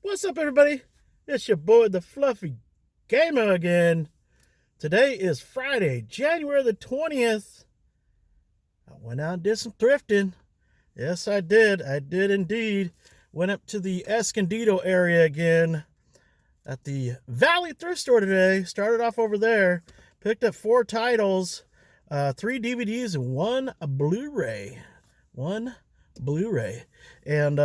What's up, everybody? It's your boy, the Fluffy Gamer again. Today is Friday, January the 20th. I went out and did some thrifting. Yes, I did. I did indeed. Went up to the Escondido area again at the Valley Thrift Store today. Started off over there. Picked up 4 titles, 3 DVDs, and 1 Blu-ray. And,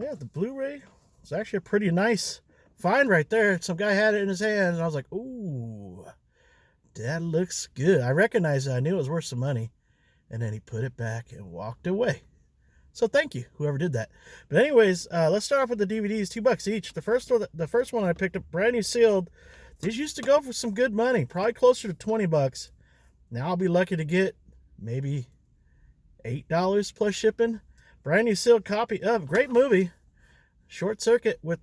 yeah, the Blu-ray was actually a pretty nice find right there. Some guy had it in his hand, and I was like, ooh, that looks good. I recognized it. I knew it was worth some money. And then he put it back and walked away. So thank you, whoever did that. But anyways, let's start off with the DVDs, $2 each. The first one I picked up, brand new sealed. These used to go for some good money, probably closer to $20. Now I'll be lucky to get maybe $8 plus shipping. Brand new sealed copy of great movie, Short Circuit, with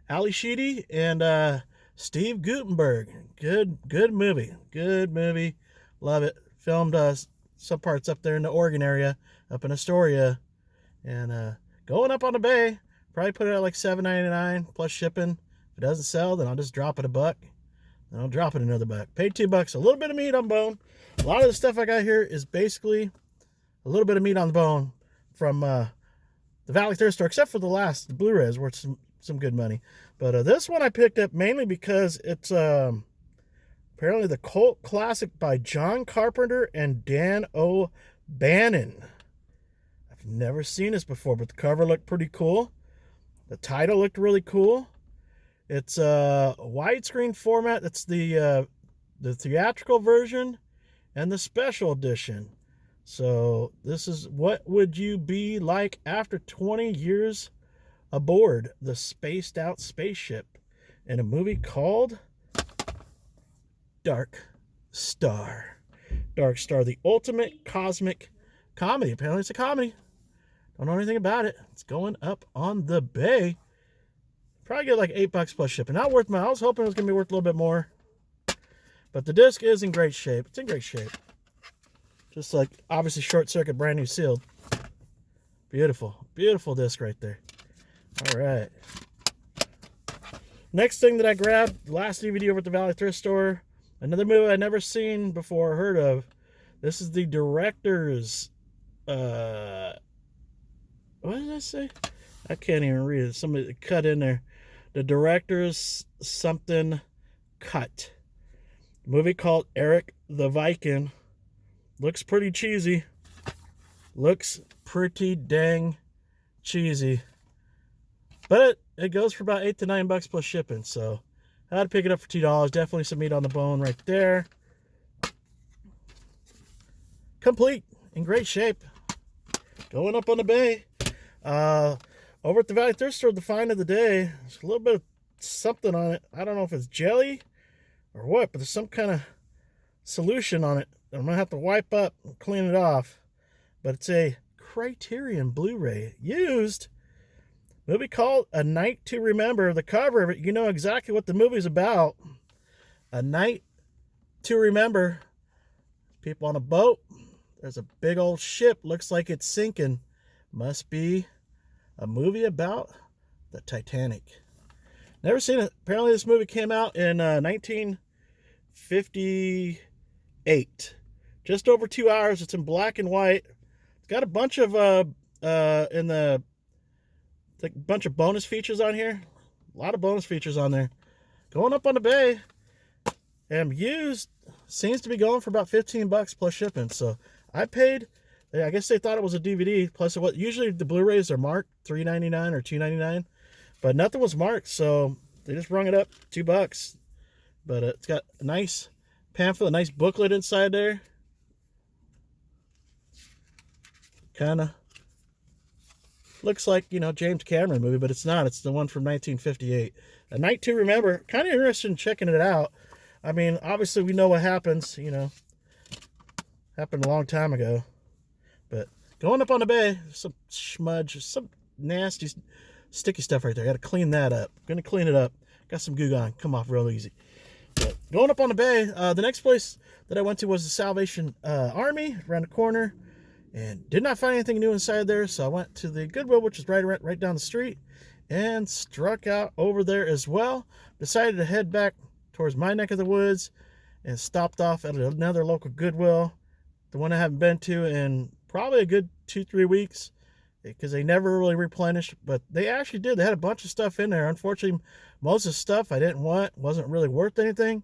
Ali Sheedy and Steve Guttenberg. Good movie. Love it. Filmed some parts up there in the Oregon area, up in Astoria, and going up on the bay. Probably put it at like $7.99 plus shipping. If it doesn't sell, then I'll just drop it $1. Then I'll drop it another $1. Paid $2. A little bit of meat on bone. A lot of the stuff I got here is basically a little bit of meat on the bone from the Valley Thrift Store, except for the Blu-ray is worth some good money. But this one I picked up mainly because it's apparently the cult classic by John Carpenter and Dan O'Bannon. I've never seen this before, but the cover looked pretty cool. The title looked really cool. It's a widescreen format. That's the theatrical version and the special edition. So this is What Would You Be Like After 20 Years Aboard the Spaced Out Spaceship, in a movie called Dark Star. Dark Star, the ultimate cosmic comedy. Apparently it's a comedy. Don't know anything about it. It's going up on the bay. Probably get like $8 plus shipping. Not worth my. I was hoping it was going to be worth a little bit more. But the disc is in great shape. It's in great shape. Just like, obviously, Short Circuit, brand new sealed. Beautiful disc right there. All right. Next thing that I grabbed, last DVD over at the Valley Thrift Store. Another movie I'd never seen before or heard of. This is the director's, what did I say? I can't even read it. Somebody cut in there. The director's something cut. A movie called Eric the Viking. Looks pretty cheesy. Looks pretty dang cheesy. But it goes for about $8 to $9 plus shipping. So I had to pick it up for $2. Definitely some meat on the bone right there. Complete. In great shape. Going up on the bay. Over at the Valley Thrift Store, the find of the day. There's a little bit of something on it. I don't know if it's jelly or what, but there's some kind of solution on it. I'm going to have to wipe up and clean it off. But it's a Criterion Blu-ray. Used. Movie called A Night to Remember. The cover of it, you know exactly what the movie's about. A Night to Remember. People on a boat. There's a big old ship. Looks like it's sinking. Must be a movie about the Titanic. Never seen it. Apparently this movie came out in 1958. Just over 2 hours. It's in black and white. It's got a bunch of bunch of bonus features on here. A lot of bonus features on there. Going up on the bay. And used seems to be going for about $15 plus shipping. So I paid, I guess they thought it was a DVD. Plus what usually the Blu-rays are marked $3.99 or $2.99. But nothing was marked, so they just rung it up $2. But it's got a nice pamphlet, a nice booklet inside there. Kind of looks like, James Cameron movie, but it's not. It's the one from 1958. A Night to Remember. Kind of interested in checking it out. I mean, obviously we know what happens, Happened a long time ago. But going up on the bay, some smudge, some nasty, sticky stuff right there. Got to clean that up. Going to clean it up. Got some goo on. Come off real easy. But going up on the bay, the next place that I went to was the Salvation Army, around the corner. and did not find anything new inside there. So I went to the Goodwill, which is right down the street, and struck out over there as well. Decided to head back towards my neck of the woods and stopped off at another local Goodwill, the one I haven't been to in probably a good 2-3 weeks, because they never really replenished, but they actually did. They had a bunch of stuff in there. Unfortunately, most of the stuff I didn't want wasn't really worth anything,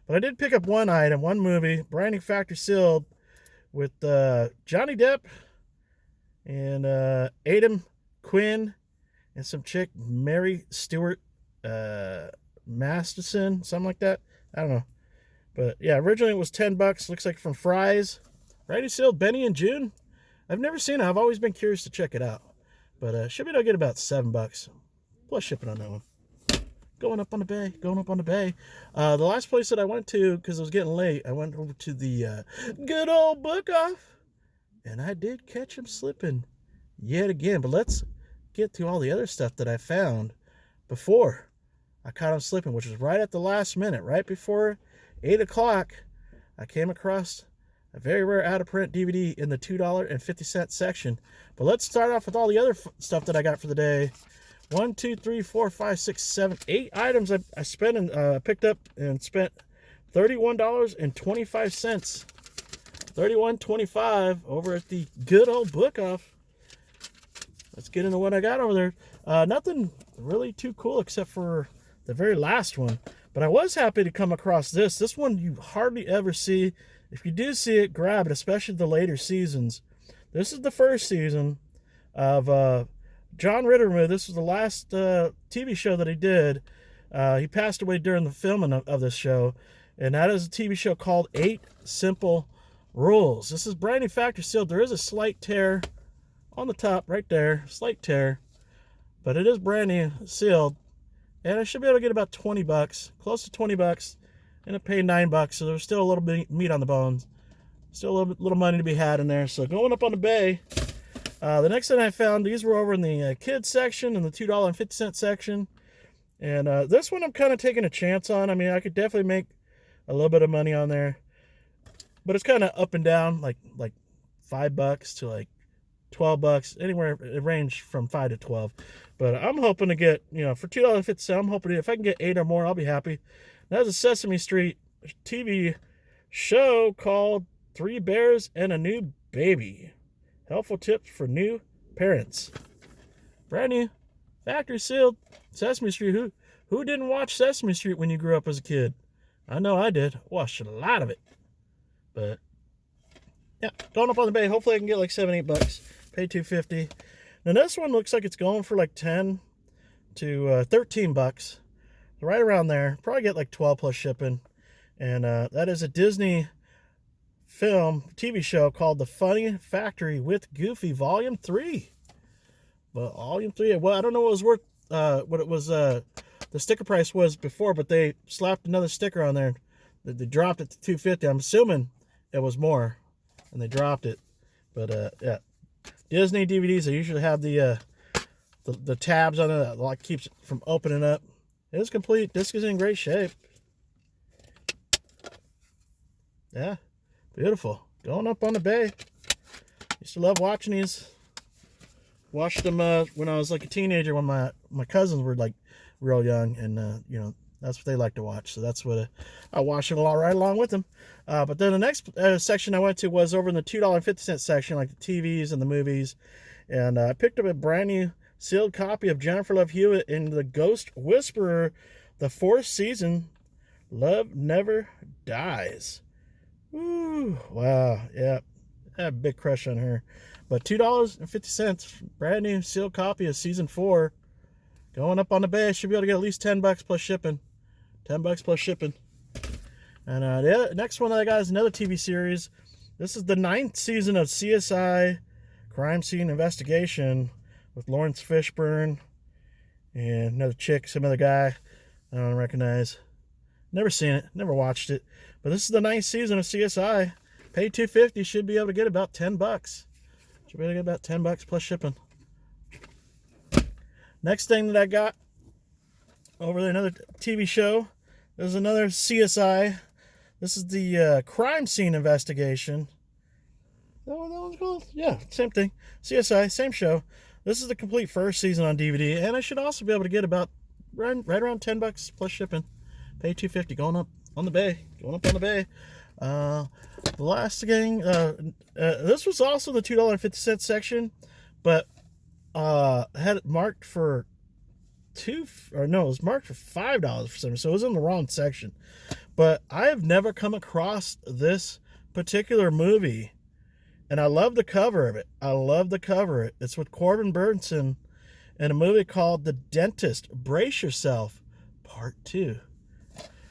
but I did pick up one item, one movie, brand new factory sealed, with Johnny Depp and Adam Quinn and some chick, Mary Stuart Masterson, something like that. I don't know. But yeah, originally it was $10. Looks like from Fry's. Ready sealed, Benny and June. I've never seen it. I've always been curious to check it out. But should be able to get about $7 plus shipping on that one. Going up on the bay. The last place that I went to, because it was getting late, I went over to the good old BookOff. And I did catch him slipping yet again. But let's get to all the other stuff that I found before I caught him slipping, which was right at the last minute, right before 8 o'clock. I came across a very rare out-of-print DVD in the $2.50 section. But let's start off with all the other stuff that I got for the day. 1, 2, 3, 4, 5, 6, 7, 8 items I spent and picked up and spent $31.25. $31.25 over at the good old BookOff. Let's get into what I got over there. Nothing really too cool except for the very last one. But I was happy to come across this. This one you hardly ever see. If you do see it, grab it, especially the later seasons. This is the first season of John Ritter. This was the last TV show that he did. He passed away during the filming of this show. And that is a TV show called 8 Simple Rules. This is brand new factory sealed. There is a slight tear on the top right there. Slight tear. But it is brand new sealed. And I should be able to get about $20. Close to $20. And I paid $9, so there's still a little bit of meat on the bones. Still a little money to be had in there. So going up on the bay, the next thing I found, these were over in the kids section and the $2.50 section. And this one I'm kind of taking a chance on. I mean, I could definitely make a little bit of money on there, but it's kind of up and down, like $5 to like $12. Anywhere it ranged from 5 to 12. But I'm hoping to get, for $2.50, I'm hoping if I can get 8 or more, I'll be happy. That's a Sesame Street TV show called 3 Bears and a New Baby. Helpful tips for new parents. Brand new, factory sealed, Sesame Street. Who didn't watch Sesame Street when you grew up as a kid? I know I did. Watched a lot of it. But yeah, going up on the bay. Hopefully I can get like $7, $8. Pay $2.50. Now this one looks like it's going for like $10 to $13. Right around there. Probably get like 12 plus shipping. And that is a Disney film TV show called The Funny Factory with Goofy Volume 3. But Volume 3, well, I don't know what it was worth, what it was, the sticker price was before, but they slapped another sticker on there. They dropped it to $2.50. I'm assuming it was more, and they dropped it. But yeah, Disney DVDs, they usually have the tabs on it that like keeps it from opening up. It is complete. Disc is in great shape. Yeah, beautiful. Going up on the bay. Used to love watching these. Watched them when I was like a teenager, when my cousins were like real young, and that's what they like to watch. So that's what I watched it all right along with them. But then the next section I went to was over in the $2.50 section, like the TVs and the movies, and I picked up a brand new sealed copy of Jennifer Love Hewitt in The Ghost Whisperer, the 4th season. Love Never Dies. Woo! Wow, yeah, I have a big crush on her. But $2.50, brand new sealed copy of season 4. Going up on the bay, should be able to get at least $10 plus shipping. $10 plus shipping. And the next one that I got is another TV series. This is the 9th season of CSI Crime Scene Investigation with Lawrence Fishburne and another chick, some other guy I don't recognize. Never seen it, never watched it. But this is the 9th season of CSI. Pay $2.50, should be able to get about $10. Should be able to get about $10 plus shipping. Next thing that I got over there, another TV show. There's another CSI. This is the crime scene investigation. That one's called? Yeah, same thing. CSI, same show. This is the complete first season on DVD, and I should also be able to get about right around $10 plus shipping. Pay $2.50 going up on the bay. The last thing, this was also the $2.50 section, but had it marked for it was marked for $5 for some reason, so it was in the wrong section. But I have never come across this particular movie, and I love the cover of it. It's with Corbin Burnson in a movie called The Dentist. Brace Yourself, Part 2.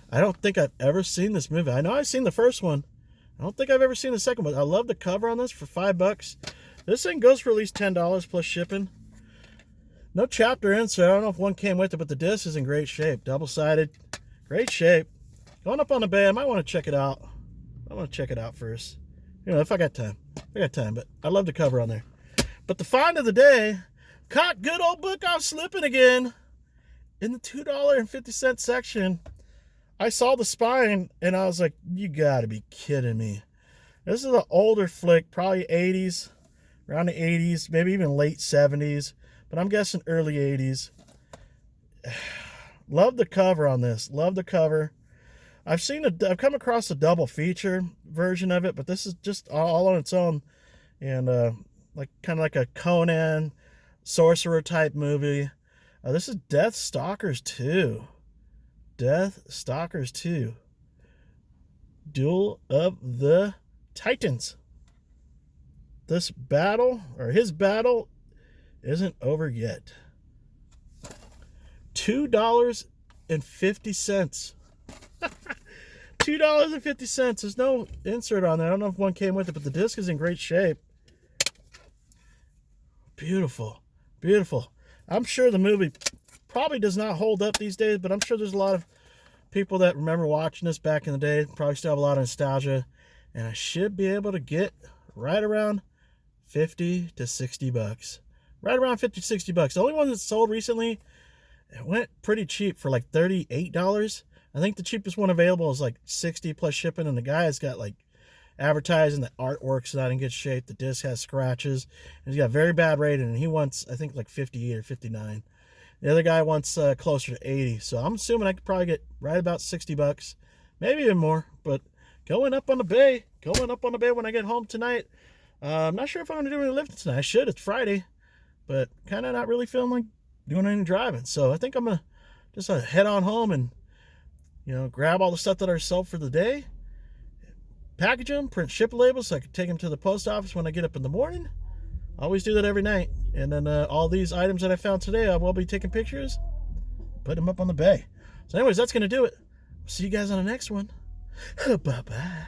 I don't think I've ever seen this movie. I know I've seen the first one. I don't think I've ever seen the second one. I love the cover on this for $5. This thing goes for at least $10 plus shipping. No chapter insert. I don't know if one came with it, but the disc is in great shape. Double-sided. Great shape. Going up on the bay. I might want to check it out. I want to check it out first. You know, if I got time. But I love the cover on there. But the find of the day, caught good old BookOff slipping again. In the $2.50 section, I saw the spine, and I was like, you gotta be kidding me. This is an older flick, probably 80s, around the 80s, maybe even late 70s, but I'm guessing early 80s. Love the cover on this. Love the cover. I've come across a double feature version of it, but this is just all on its own, and kind of like a Conan sorcerer type movie. This is Death Stalkers 2. Duel of the Titans. This battle, or his battle, isn't over yet. $2.50. $2.50. There's no insert on there. I don't know if one came with it, but the disc is in great shape. Beautiful. I'm sure the movie probably does not hold up these days, but I'm sure there's a lot of people that remember watching this back in the day. Probably still have a lot of nostalgia, and I should be able to get right around $50 to $60. Right around $50 to $60. The only one that's sold recently, it went pretty cheap for like $38. I think the cheapest one available is like $60 plus shipping, and the guy has got like advertising the artwork's not in good shape. The disc has scratches, and he's got very bad rating, and he wants, I think, like 58 or 59. The other guy wants closer to 80. So I'm assuming I could probably get right about $60, maybe even more. But going up on the bay when I get home tonight. I'm not sure if I'm going to do any lifting tonight. I should. It's Friday, but kind of not really feeling like doing any driving. So I think I'm going to just head on home and, grab all the stuff that I sold for the day, package them, print ship labels so I can take them to the post office when I get up in the morning. I always do that every night. And then all these items that I found today, I will be taking pictures, put them up on the bay. So anyways, that's going to do it. See you guys on the next one. Bye-bye.